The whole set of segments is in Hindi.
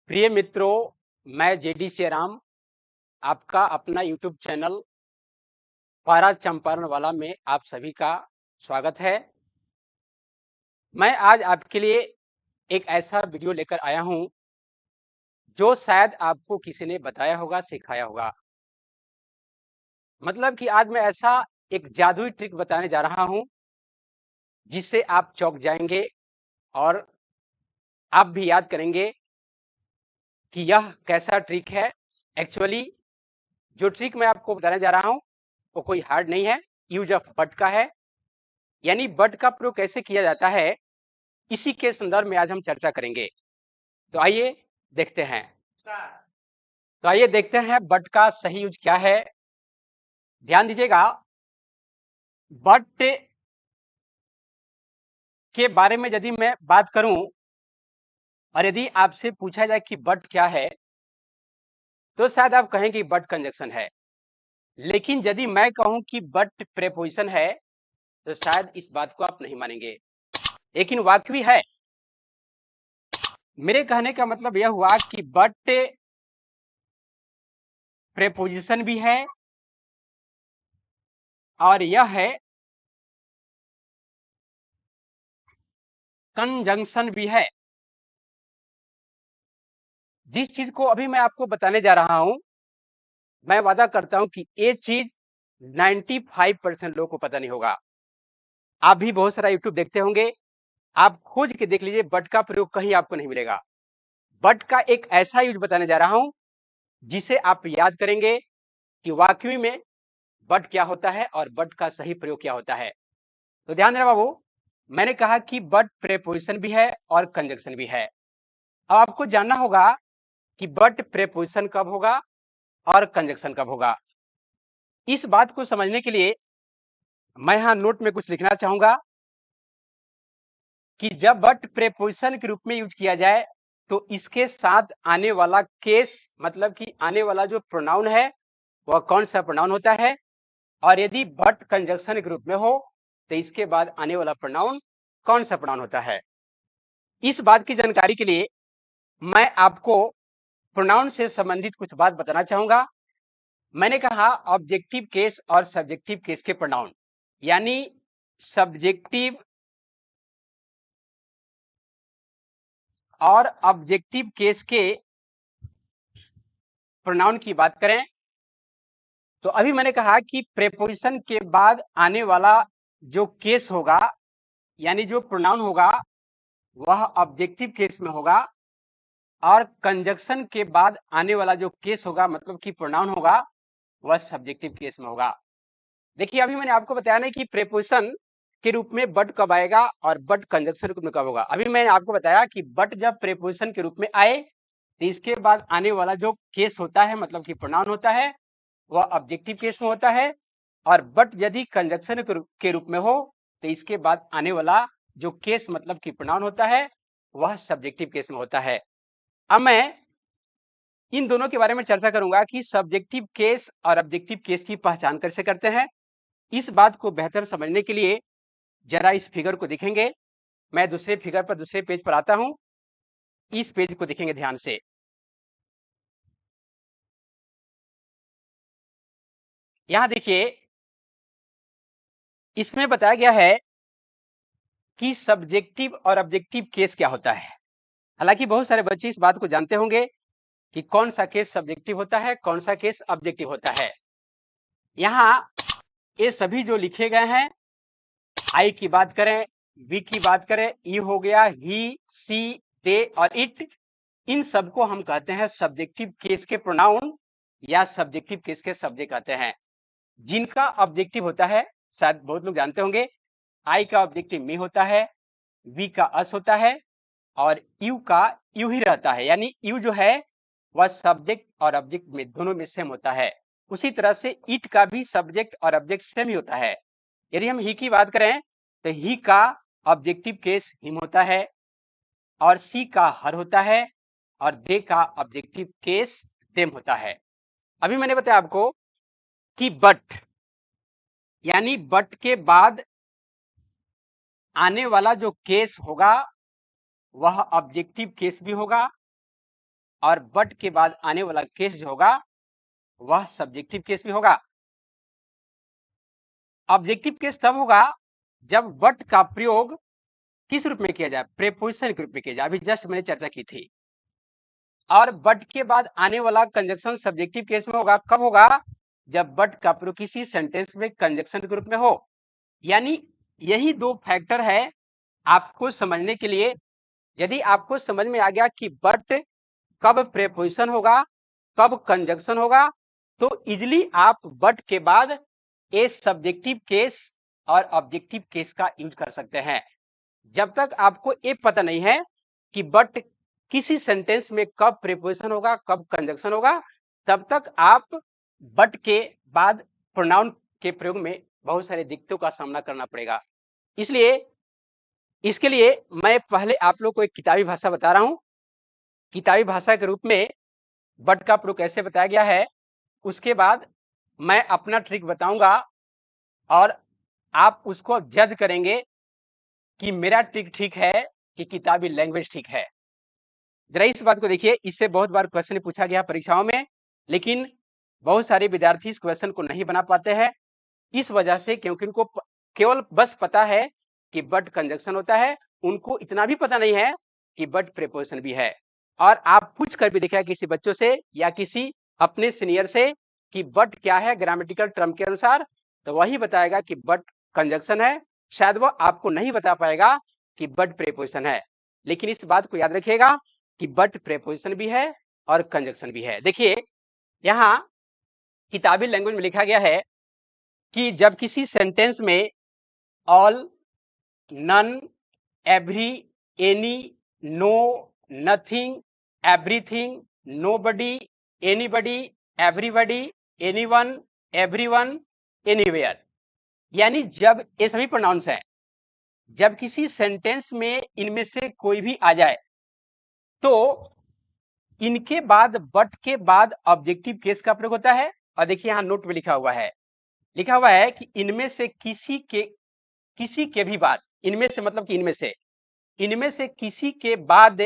प्रिय मित्रों, मैं जेडी सेराम आपका अपना यूट्यूब चैनल पारा चंपारण वाला में आप सभी का स्वागत है। मैं आज आपके लिए एक ऐसा वीडियो लेकर आया हूं जो शायद आपको किसी ने बताया होगा, सिखाया होगा। मतलब कि आज मैं ऐसा एक जादुई ट्रिक बताने जा रहा हूं जिससे आप चौंक जाएंगे और आप भी याद करेंगे कि यह कैसा ट्रिक है। एक्चुअली जो ट्रिक मैं आपको बताने जा रहा हूं वो कोई हार्ड नहीं है, यूज ऑफ बट का है। यानी बट का प्रयोग कैसे किया जाता है, इसी के संदर्भ में आज हम चर्चा करेंगे। तो आइए देखते हैं। बट का सही यूज क्या है। ध्यान दीजिएगा, बट के बारे में यदि मैं बात करूं और यदि आपसे पूछा जाए कि बट क्या है, तो शायद आप कहें कि बट कंजक्शन है। लेकिन यदि मैं कहूं कि बट प्रेपोजिशन है, तो शायद इस बात को आप नहीं मानेंगे, लेकिन वाकई है। मेरे कहने का मतलब यह हुआ कि बट प्रेपोजिशन भी है और यह है कंजंक्शन भी है। जिस चीज को अभी मैं आपको बताने जा रहा हूं, मैं वादा करता हूं कि ये चीज 95% लोगों को पता नहीं होगा। आप भी बहुत सारा यूट्यूब देखते होंगे, आप खोज के देख लीजिए, बट का प्रयोग कहीं आपको नहीं मिलेगा। बट का एक ऐसा यूज बताने जा रहा हूं जिसे आप याद करेंगे कि वाकई में बट क्या होता है और बट का सही प्रयोग क्या होता है। तो ध्यान देना बाबू, मैंने कहा कि बट प्रेपोजिशन भी है और कंजक्शन भी है। अब आपको जानना होगा कि बट प्रेपोजिशन कब होगा और कंजक्शन कब होगा। इस बात को समझने के लिए मैं यहां नोट में कुछ लिखना चाहूंगा कि जब बट प्रेपोजिशन के रूप में यूज किया जाए तो इसके साथ आने वाला केस, मतलब कि आने वाला जो प्रोनाउन है वह कौन सा प्रोनाउन होता है, और यदि बट कंजक्शन के रूप में हो तो इसके बाद आने वाला प्रोनाउन कौन सा प्रोनाउन होता है। इस बात की जानकारी के लिए मैं आपको प्रोनाउन से संबंधित कुछ बात बताना चाहूंगा। मैंने कहा ऑब्जेक्टिव केस और सब्जेक्टिव केस के प्रोनाउन, यानी सब्जेक्टिव और ऑब्जेक्टिव केस के प्रोनाउन की बात करें तो अभी मैंने कहा कि प्रेपोजिशन के बाद आने वाला जो केस होगा, यानी जो प्रोनाउन होगा, वह ऑब्जेक्टिव केस में होगा, और कंजक्शन के बाद आने वाला जो केस होगा, मतलब कि प्रोनाउन होगा, वह सब्जेक्टिव केस में होगा। देखिए, अभी मैंने आपको बताया नहीं कि प्रेपोजिशन के रूप में बट कब आएगा और बट कंजक्शन के रूप में कब होगा। अभी मैंने आपको बताया कि बट जब प्रेपोजिशन के रूप में आए तो इसके बाद आने वाला जो केस होता है, मतलब कि प्रोनाउन होता है, वह ऑब्जेक्टिव केस में होता है, और बट यदि कंजक्शन के रूप में हो तो इसके बाद आने वाला जो केस, मतलब कि प्रोनाउन होता है, वह सब्जेक्टिव केस में होता है। अब मैं इन दोनों के बारे में चर्चा करूंगा कि सब्जेक्टिव केस और ऑब्जेक्टिव केस की पहचान कैसे करते हैं। इस बात को बेहतर समझने के लिए जरा इस फिगर को देखेंगे। मैं दूसरे फिगर पर, दूसरे पेज पर आता हूं, इस पेज को देखेंगे ध्यान से। यहां देखिए, इसमें बताया गया है कि सब्जेक्टिव और ऑब्जेक्टिव केस क्या होता है। हालांकि बहुत सारे बच्चे इस बात को जानते होंगे कि कौन सा केस सब्जेक्टिव होता है, कौन सा केस ऑब्जेक्टिव होता है। यहां ये सभी जो लिखे गए हैं, आई की बात करें, वी की बात करें, ई हो गया, ही, सी, दे और इट, इन सबको हम कहते हैं सब्जेक्टिव केस के प्रोनाउन या सब्जेक्टिव केस के सब्जेक्ट कहते हैं। जिनका ऑब्जेक्टिव होता है, शायद बहुत लोग जानते होंगे, आई का ऑब्जेक्टिव मी होता है, वी का अस होता है, और यू का यू ही रहता है। यानी यू जो है वह सब्जेक्ट और ऑब्जेक्ट में दोनों में सेम होता है। उसी तरह से इट का भी सब्जेक्ट और ऑब्जेक्ट सेम ही होता है। यदि हम ही की बात करें तो ही का ऑब्जेक्टिव केस हिम होता है, और सी का हर होता है, और दे का ऑब्जेक्टिव केस देम होता है। अभी मैंने बताया आपको कि बट, यानी बट के बाद आने वाला जो केस होगा वह ऑब्जेक्टिव केस भी होगा और बट के बाद आने वाला केस जो होगा वह सब्जेक्टिव केस भी होगा। ऑब्जेक्टिव केस तब होगा जब बट का प्रयोग किस रूप में किया जाए, प्रीपोजिशन के रूप में किया जाए, अभी जस्ट मैंने चर्चा की थी। और बट के बाद आने वाला कंजक्शन सब्जेक्टिव केस में होगा, कब होगा, जब बट का प्रयोग किसी सेंटेंस में कंजक्शन के रूप में हो। यानी यही दो फैक्टर है आपको समझने के लिए। यदि आपको समझ में आ गया कि बट कब प्रीपोजिशन होगा, कब कंजक्शन होगा, तो इजिली आप बट के बाद ए सब्जेक्टिव केस और ऑब्जेक्टिव केस का यूज कर सकते हैं। जब तक आपको ये पता नहीं है कि बट किसी सेंटेंस में कब प्रीपोजिशन होगा, कब कंजक्शन होगा, तब तक आप बट के बाद प्रोनाउन के प्रयोग में बहुत सारे दिक्कतों का सामना करना पड़ेगा। इसलिए इसके लिए मैं पहले आप लोग को एक किताबी भाषा बता रहा हूं। किताबी भाषा के रूप में बट का प्रयोग कैसे बताया गया है, उसके बाद मैं अपना ट्रिक बताऊंगा और आप उसको जज करेंगे कि मेरा ट्रिक ठीक है कि किताबी लैंग्वेज ठीक है। जरा इस बात को देखिए, इससे बहुत बार क्वेश्चन पूछा गया परीक्षाओं में, लेकिन बहुत सारे विद्यार्थी इस क्वेश्चन को नहीं बना पाते हैं। इस वजह से क्योंकि उनको केवल बस पता है कि बट कंजक्शन होता है, उनको इतना भी पता नहीं है कि बट प्रीपोजिशन भी है। और आप पूछ कर भी देखा किसी बच्चों से या किसी अपने सीनियर से कि बट क्या है ग्रामेटिकल टर्म के अनुसार, तो वही बताएगा कि बट कंजक्शन है। शायद वो आपको नहीं बता पाएगा कि बट प्रीपोजिशन है, लेकिन इस बात को याद रखिएगा कि बट प्रीपोजिशन भी है और कंजक्शन भी है। देखिए यहाँ किताबी लैंग्वेज में लिखा गया है कि जब किसी सेंटेंस में all, none, every, any, no, nothing, everything, nobody, anybody, everybody, anyone, everyone, anywhere, यानी जब ये सभी प्रोनाउंस हैं, जब किसी सेंटेंस में इनमें से कोई भी आ जाए तो इनके बाद बट के बाद ऑब्जेक्टिव केस का प्रयोग होता है। और देखिए यहाँ नोट में लिखा हुआ है कि इनमें से किसी के भी बाद, इनमें से मतलब कि इनमें से किसी के बाद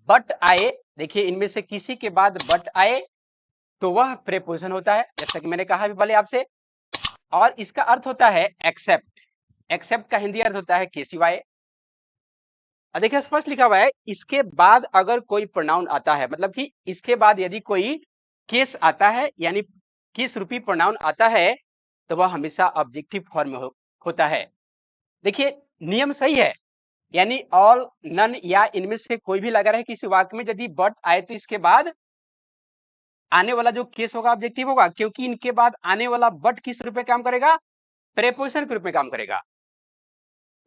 बट आए, देखिए इनमें से किसी के बाद बट आए तो वह प्रीपोजिशन होता है, जैसा कि मैंने कहा भी पहले आपसे। और इसका अर्थ होता है एक्सेप्ट। एक्सेप्ट का हिंदी अर्थ होता है के सिवाय। और देखिए स्पष्ट लिखा हुआ है, इसके बाद अगर कोई प्रोनाउन आता है, मतलब कि इसके बाद यदि कोई केस आता है, यानी केस रूपी प्रोनाउन आता है, तो वह हमेशा ऑब्जेक्टिव फॉर्म में होता है। देखिए नियम सही है, यानी ऑल, नन या इनमें से कोई भी लगा रहे किसी वाक्य में, यदि बट आए तो इसके बाद आने वाला जो केस होगा ऑब्जेक्टिव होगा, क्योंकि इनके बाद आने वाला बट किस रूप में काम करेगा, प्रीपोजिशन के रूप में काम करेगा।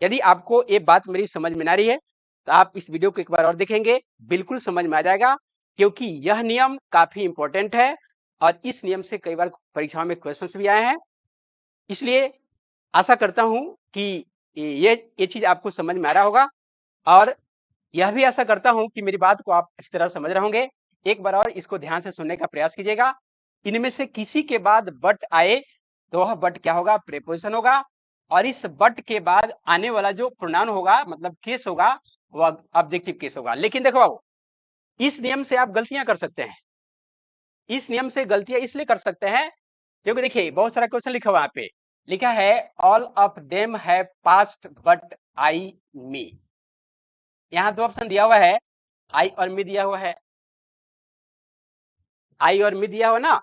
यदि आपको ये बात मेरी समझ में ना रही है तो आप इस वीडियो को एक बार और देखेंगे, बिल्कुल समझ में आ जाएगा, क्योंकि यह नियम काफी इंपॉर्टेंट है और इस नियम से कई बार परीक्षाओं में क्वेश्चंस भी आए हैं। इसलिए आशा करता हूं कि ये चीज आपको समझ में आ रहा होगा, और यह भी आशा करता हूं कि मेरी बात को आप इस तरह समझ रहे होंगे। एक बार और इसको ध्यान से सुनने का प्रयास कीजिएगा। इनमें से किसी के बाद बट आए तो वह बट क्या होगा, प्रीपोजिशन होगा, और इस बट के बाद आने वाला जो प्रोनाउन होगा, मतलब केस होगा, वह ऑब्जेक्टिव केस होगा। लेकिन देखो बाबू, इस नियम से आप गलतियां कर सकते हैं। इस नियम से गलतियां इसलिए कर सकते हैं क्योंकि देखिए बहुत सारा क्वेश्चन लिखा हुआ है, यहाँ पे लिखा है all of them have passed but I me. यहाँ दो ऑप्शन दिया हुआ है, आई और मी दिया हुआ है, आई और मी दिया हुआ ना,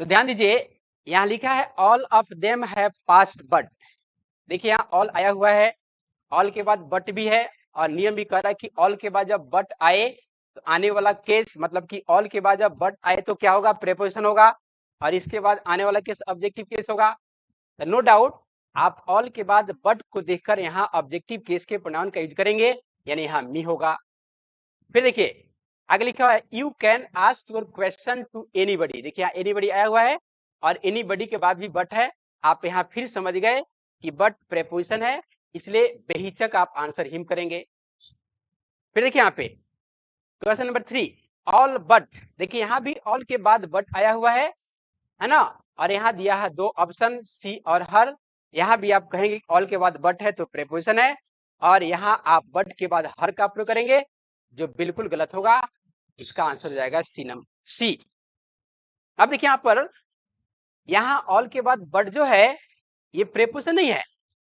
तो ध्यान दीजिए यहाँ लिखा है all of them have passed but. देखिए यहाँ ऑल आया हुआ है, ऑल के बाद बट भी है, और नियम भी कह रहा है कि ऑल के बाद जब बट आए तो आने वाला केस, मतलब कि ऑल के बाद जब बट आए तो क्या होगा, प्रीपोजिशन होगा, और इसके बाद आने वाला केस ऑब्जेक्टिव केस होगा। तो नो डाउट आप ऑल के बाद बट को देखकर यहाँ ऑब्जेक्टिव केस के प्रोनाउन का यूज करेंगे, यानी यहाँ मी होगा। फिर देखिए आगे लिखा हुआ है you can ask your question to anybody. देखिए यहाँ एनीबडी आया हुआ है और एनीबडी के बाद भी बट है। आप यहाँ फिर समझ गए कि बट प्रीपोजिशन है, इसलिए बेहिचक आप आंसर हिम करेंगे। फिर देखिए यहाँ पे क्वेश्चन नंबर 3 ऑल बट। देखिए यहाँ भी ऑल के बाद बट आया हुआ है ना, और यहाँ दिया है दो ऑप्शन सी और हर। यहाँ भी आप कहेंगे ऑल के बाद बट है तो प्रीपोजिशन है, और यहाँ आप बट के बाद हर का प्रयोग करेंगे, जो बिल्कुल गलत होगा, इसका आंसर हो जाएगा सी नंबर सी। अब देखिए यहाँ पर, यहाँ ऑल के बाद बट जो है ये प्रेपोजिशन नहीं है,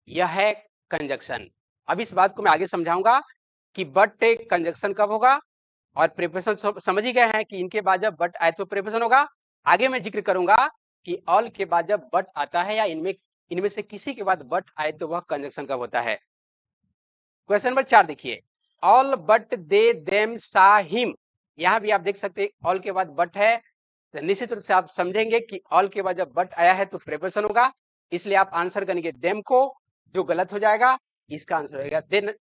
यह है कंजक्शन। अब इस बात को मैं आगे समझाऊंगा कि बट कंजक्शन कब होगा, और प्रेपोजिशन समझ ही गए हैं कि इनके बाद जब बट आए तो प्रेपोजिशन होगा। आगे मैं जिक्र करूंगा कि ऑल के बाद जब बट आता है या इनमें से किसी के बाद बट आए तो वह कंजक्शन कब होता है। क्वेश्चन नंबर 4 देखिए, ऑल बट दे देम सा हिम। यहाँ भी आप देख सकते हैं ऑल के बाद बट है, तो निश्चित रूप से आप समझेंगे कि ऑल के बाद जब बट आया है तो प्रेपोजिशन होगा, इसलिए आप आंसर करेंगे देम को, जो गलत हो जाएगा, इसका आंसर होगा देन।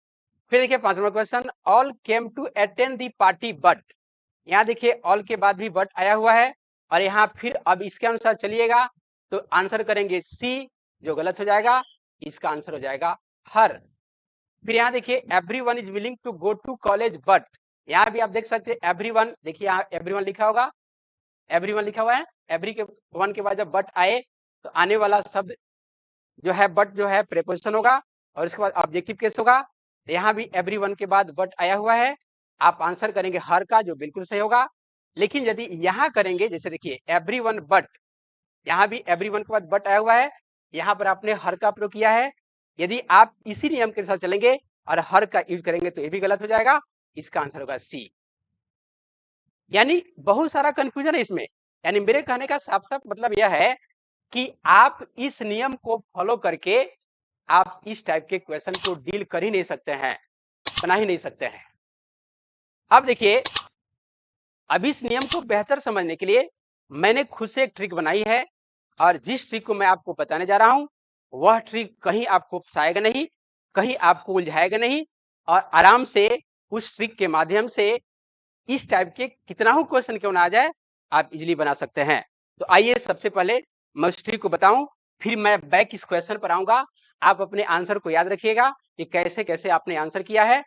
फिर देखिए 5 number question, all came to attend the party but. यहाँ देखिए ऑल के बाद भी बट आया हुआ है, और यहाँ फिर अब इसके अनुसार चलिएगा तो आंसर करेंगे सी, जो गलत हो जाएगा, इसका आंसर हो जाएगा हर। फिर यहाँ देखिए everyone is willing to go to college but, यहाँ भी आप देख सकते हैं एवरीवन, देखिए यहाँ एवरीवन लिखा होगा, एवरीवन लिखा हुआ है, एवरी के वन के बाद जब बट आए तो आने वाला शब्द जो है बट जो है प्रेपोजिशन होगा, और इसके बाद ऑब्जेक्टिव केस होगा। यहाँ भी एवरीवन के बाद बट आया हुआ है, आप आंसर करेंगे हर का, जो बिल्कुल सही होगा। लेकिन यदि यहाँ करेंगे, जैसे देखिए एवरीवन बट, यहाँ भी एवरीवन के बाद बट आया हुआ है, यहाँ पर आपने हर का प्रयोग किया है। यदि आप इसी नियम के साथ चलेंगे और हर का यूज करेंगे तो ये भी गलत हो जाएगा, इसका आंसर होगा सी। यानी बहुत सारा कंफ्यूजन है इसमें, यानी मेरे कहने का साफ साफ मतलब यह है कि आप इस नियम को फॉलो करके आप इस टाइप के क्वेश्चन को डील कर ही नहीं सकते हैं, बना ही नहीं सकते हैं। अब देखिए, अब इस नियम को बेहतर समझने के लिए मैंने खुद से एक ट्रिक बनाई है, और जिस ट्रिक को मैं आपको बताने जा रहा हूं वह ट्रिक कहीं आपको फंसाएगा नहीं, कहीं आपको उलझाएगा नहीं, और आराम से उस ट्रिक के माध्यम से इस टाइप के कितना हो क्वेश्चन क्यों ना आ जाए, आप इजीली बना सकते हैं। तो आइए सबसे पहले मैं उस ट्रिक को बताऊं, फिर मैं बैक इस क्वेश्चन पर आऊंगा। आप अपने आंसर को याद रखिएगा कि कैसे कैसे आपने आंसर किया है।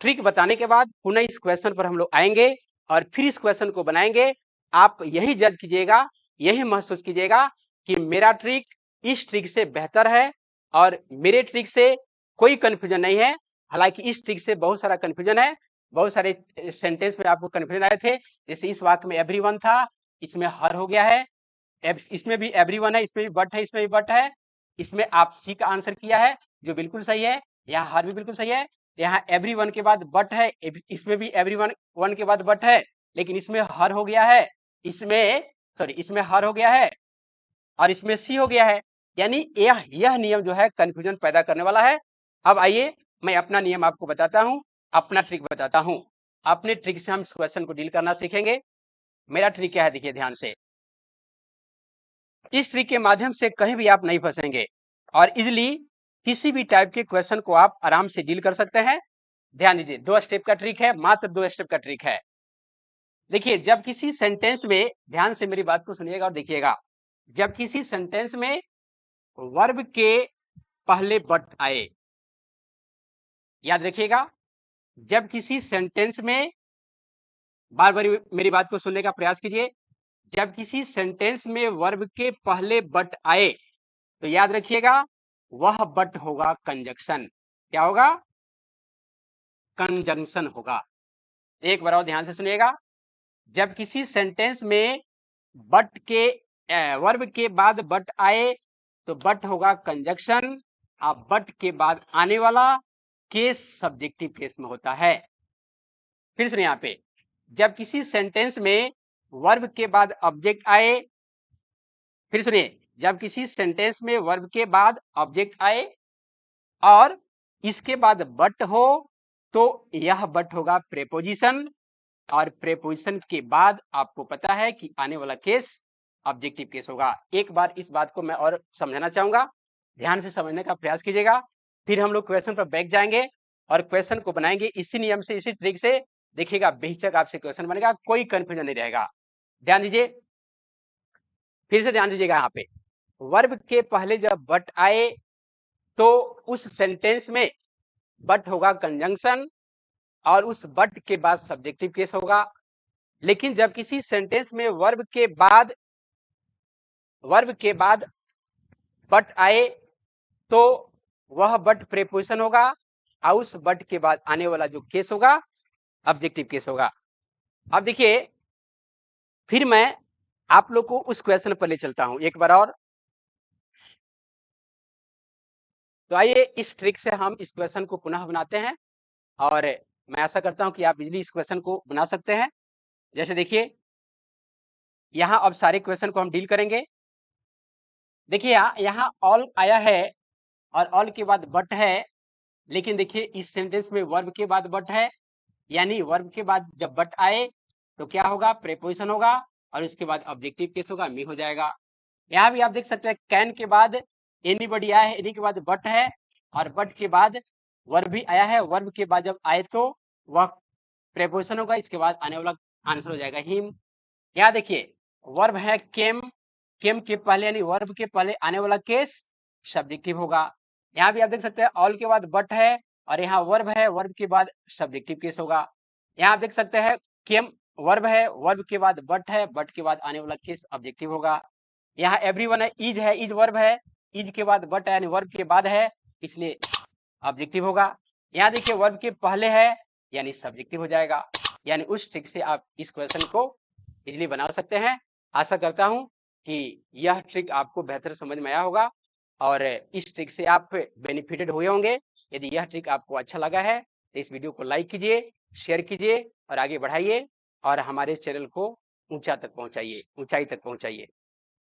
ट्रिक बताने के बाद पुनः इस क्वेश्चन पर हम लोग आएंगे और फिर इस क्वेश्चन को बनाएंगे। आप यही जज कीजिएगा, यही महसूस कीजिएगा कि मेरा ट्रिक इस ट्रिक से बेहतर है, और मेरे ट्रिक से कोई कंफ्यूजन नहीं है। हालांकि इस ट्रिक से बहुत सारा कंफ्यूजन है, बहुत सारे सेंटेंस में आपको कंफ्यूजन आए थे, जैसे इस वाक्य में एवरीवन था, इसमें हर हो गया है, इसमें भी एवरीवन है, इसमें भी बट है, इसमें भी बट है, इसमें आप सी का आंसर किया है, जो बिल्कुल सही है। यहाँ हर भी बिल्कुल सही है, यहाँ एवरीवन के बाद बट है, इसमें भी एवरीवन वन के बाद बट है, लेकिन इसमें हर हो गया है, इसमें हर हो गया है, और इसमें सी हो गया है। यानी यह नियम जो है कंफ्यूजन पैदा करने वाला है। अब आइए मैं अपना नियम आपको बताता हूं, अपना ट्रिक बताता हूं। अपने ट्रिक से हम इस क्वेश्चन को डील करना सीखेंगे। मेरा ट्रिक क्या है, देखिए ध्यान से। इस ट्रिक के माध्यम से कहीं भी आप नहीं फंसेंगे, और इजिली किसी भी टाइप के क्वेश्चन को आप आराम से डील कर सकते हैं। ध्यान दीजिए, 2 स्टेप का ट्रिक है, मात्र 2 स्टेप का ट्रिक है। देखिए, जब किसी सेंटेंस में, ध्यान से मेरी बात को सुनिएगा और देखिएगा, जब किसी सेंटेंस में वर्ब के पहले बट आए, याद रखिएगा, जब किसी सेंटेंस में, बार बार मेरी बात को सुनने का प्रयास कीजिए, जब किसी सेंटेंस में वर्ब के पहले बट आए तो याद रखिएगा वह बट होगा कंजक्शन। क्या होगा? कंजंक्शन होगा। एक बार और ध्यान से सुनिएगा, जब किसी सेंटेंस में बट के वर्ब के बाद बट आए तो बट होगा कंजक्शन, अब बट के बाद आने वाला केस सब्जेक्टिव केस में होता है। फिर सुनिए, यहाँ पे जब किसी सेंटेंस में वर्ब के बाद ऑब्जेक्ट आए, फिर सुनिए, जब किसी सेंटेंस में वर्ब के बाद ऑब्जेक्ट आए और इसके बाद बट हो तो यह बट होगा प्रेपोजिशन, और प्रेपोजिशन के बाद आपको पता है कि आने वाला केस ऑब्जेक्टिव केस होगा। एक बार इस बात को मैं और समझाना चाहूंगा, ध्यान से समझने का प्रयास कीजिएगा। फिर हम लोग क्वेश्चन पर बैठ जाएंगे और क्वेश्चन को बनाएंगे इसी नियम से, इसी ट्रिक से। देखिएगा बेहिचक आपसे क्वेश्चन बनेगा, कोई कंफ्यूजन नहीं रहेगा। ध्यान दीजिए, फिर से ध्यान दीजिएगा, यहाँ पे वर्ब के पहले जब बट आए तो उस सेंटेंस में बट होगा कंजंक्शन, और उस बट के बाद सब्जेक्टिव केस होगा। लेकिन जब किसी सेंटेंस में वर्ब के बाद बट आए तो वह बट प्रेपोजिशन होगा, और उस बट के बाद आने वाला जो केस होगा ऑब्जेक्टिव केस होगा। अब देखिए, फिर मैं आप लोग को उस क्वेश्चन पर ले चलता हूं एक बार और। तो आइए इस ट्रिक से हम इस क्वेश्चन को पुनः बनाते हैं और मैं आशा करता हूं कि आप इजीली इस क्वेश्चन को बना सकते हैं। जैसे देखिए, यहाँ अब सारे क्वेश्चन को हम डील करेंगे। देखिए यहाँ ऑल आया है और ऑल के बाद बट है, लेकिन देखिए इस सेंटेंस में वर्ब के बाद बट है, यानी वर्ब के बाद जब बट आए तो क्या होगा, प्रीपोजिशन होगा और उसके बाद ऑब्जेक्टिव केस होगा, मी हो जाएगा। यहाँ भी आप देख सकते हैं कैन के बाद एनीबॉडी आया है, एनी के बाद बट है और बट के बाद वर्ब भी आया है, वर्ब के बाद जब आए तो वह प्रीपोजिशन होगा, इसके बाद आने वाला आंसर हो जाएगा हिम। यहाँ देखिए वर्ब है केम, केम के पहले यानी वर्ब के पहले आने वाला केस सब्जेक्टिव होगा। यहाँ भी आप देख सकते हैं ऑल के बाद बट है और यहाँ वर्ब है, वर्ब के बाद सब्जेक्टिव केस होगा। यहाँ आप देख सकते हैं केम वर्ब है, वर्ब के बाद बट है, बट के बाद आने वाला केस ऑब्जेक्टिव होगा। यहाँ एवरीवन है, इज वर्ब है, इज के बाद बट है यानी वर्ब के बाद है, इसलिए ऑब्जेक्टिव होगा। यहाँ देखिए वर्ब के पहले है यानी सब्जेक्टिव हो जाएगा। यानी उस ट्रिक से आप इस क्वेश्चन को इजीली बना सकते हैं। आशा करता हूं कि यह ट्रिक आपको बेहतर समझ में आया होगा और इस ट्रिक से आप बेनिफिटेड हुए होंगे। यदि यह ट्रिक आपको अच्छा लगा है तो इस वीडियो को लाइक कीजिए, शेयर कीजिए और आगे बढ़ाइए और हमारे चैनल को ऊंचाई तक पहुंचाइए।